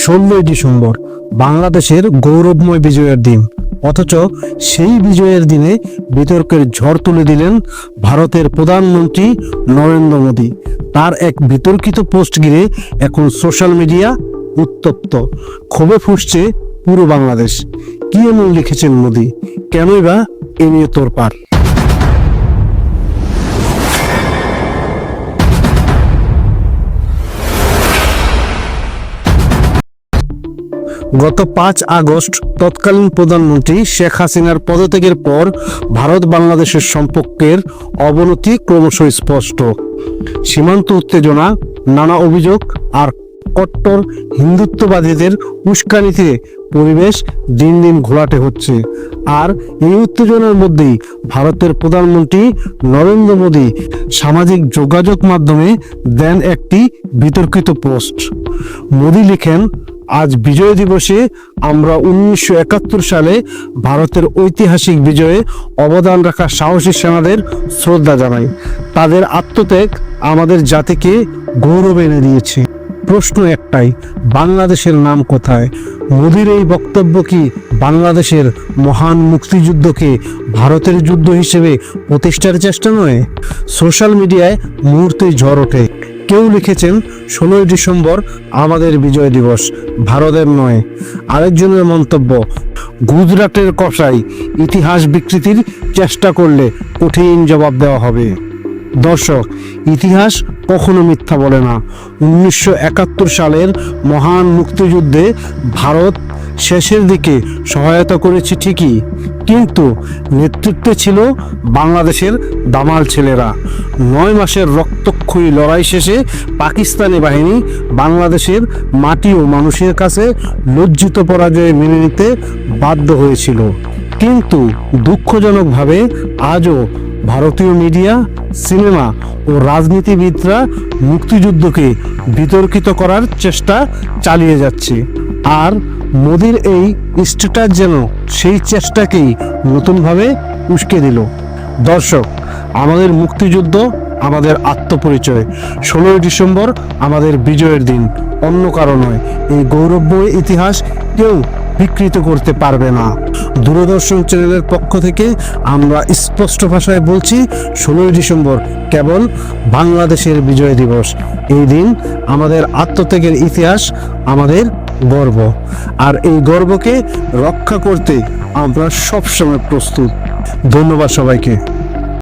16ই December বাংলাদেশের গৌরবময় বিজয়ের দিন, অথচ সেই বিজয়ের দিনে বিতর্কের ঝড় তুলে দিলেন ভারতের প্রধানমন্ত্রী নরেন্দ্র মোদী। তার এক বিতর্কিত পোস্ট ঘিরে এখন সোশ্যাল মিডিয়া উত্তপ্ত, ক্ষোভে ফুঁসছে পুরো বাংলাদেশ। কি এমন লিখেছেন মোদী, কেনই বা এ নিয়ে তোড়পাড়? গত 5 আগস্ট তৎকালীন প্রধানমন্ত্রী শেখ হাসিনার পদত্যাগের পর ভারত বাংলাদেশের সম্পর্কের অবনতি ক্রমশ স্পষ্ট। সীমান্ত উত্তেজনা, নানা অভিযোগ আর কট্টর হিন্দুত্ববাদীদের উস্কানিতে পরিবেশ দিন দিন ঘোলাটে হচ্ছে। আর এই উত্তেজনার মধ্যেই ভারতের প্রধানমন্ত্রী নরেন্দ্র মোদী সামাজিক যোগাযোগ মাধ্যমে দেন একটি বিতর্কিত পোস্ট। মোদী লিখেন, আজ বিজয় দিবসে আমরা 1971 সালে ভারতের ঐতিহাসিক বিজয়ে অবদান রাখা সাহসী সেনাদের শ্রদ্ধা জানাই। তাদের আত্মত্যাগ আমাদের জাতিকে গৌরব এনে দিয়েছে। প্রশ্ন একটাই, বাংলাদেশের নাম কোথায়? মোদীর এই বক্তব্য কি বাংলাদেশের মহান মুক্তিযুদ্ধকে ভারতের যুদ্ধ হিসেবে প্রতিষ্ঠার চেষ্টা নয়? সোশ্যাল মিডিয়ায় মুহূর্তেই ঝড় ওঠে। কেউ লিখেছেন 16ই ডিসেম্বর আমাদের বিজয় দিবস, ভারতের নয়। আরেকজনের মন্তব্য, গুজরাটের কসাই, ইতিহাস বিকৃতির চেষ্টা করলে কঠিন জবাব দেওয়া হবে। দর্শক, ইতিহাস কখনো মিথ্যা বলে না। 1971 সালের মহান মুক্তিযুদ্ধে ভারত শেষের দিকে সহায়তা করেছে ঠিকই, কিন্তু নেতৃত্বে ছিল বাংলাদেশের দামাল ছেলেরা। 9 মাসের রক্তক্ষয়ী লড়াই শেষে পাকিস্তানি বাহিনী বাংলাদেশের মাটি ও মানুষের কাছে লজ্জিত পরাজয় মেনে নিতে বাধ্য হয়েছিল। কিন্তু দুঃখজনকভাবে আজও ভারতীয় মিডিয়া, সিনেমা ও রাজনীতিবিদরা মুক্তিযুদ্ধকে বিতর্কিত করার চেষ্টা চালিয়ে যাচ্ছে। আর মোদীর এই স্ট্যাটাস যেন সেই চেষ্টাকেই নতুনভাবে উস্কে দিল। দর্শক, আমাদের মুক্তিযুদ্ধ আমাদের আত্মপরিচয়। 16ই ডিসেম্বর আমাদের বিজয়ের দিন, অন্য কারো নয়। এই গৌরবময় ইতিহাস কেউ বিকৃত করতে পারবে না। দূরদর্শন চ্যানেলের পক্ষ থেকে আমরা স্পষ্ট ভাষায় বলছি, 16ই ডিসেম্বর কেবল বাংলাদেশের বিজয় দিবস। এই দিন আমাদের আত্মত্যাগের ইতিহাস, আমাদের গর্ব। আর এই গর্বকে রক্ষা করতে আমরা সবসময় প্রস্তুত। ধন্যবাদ সবাইকে।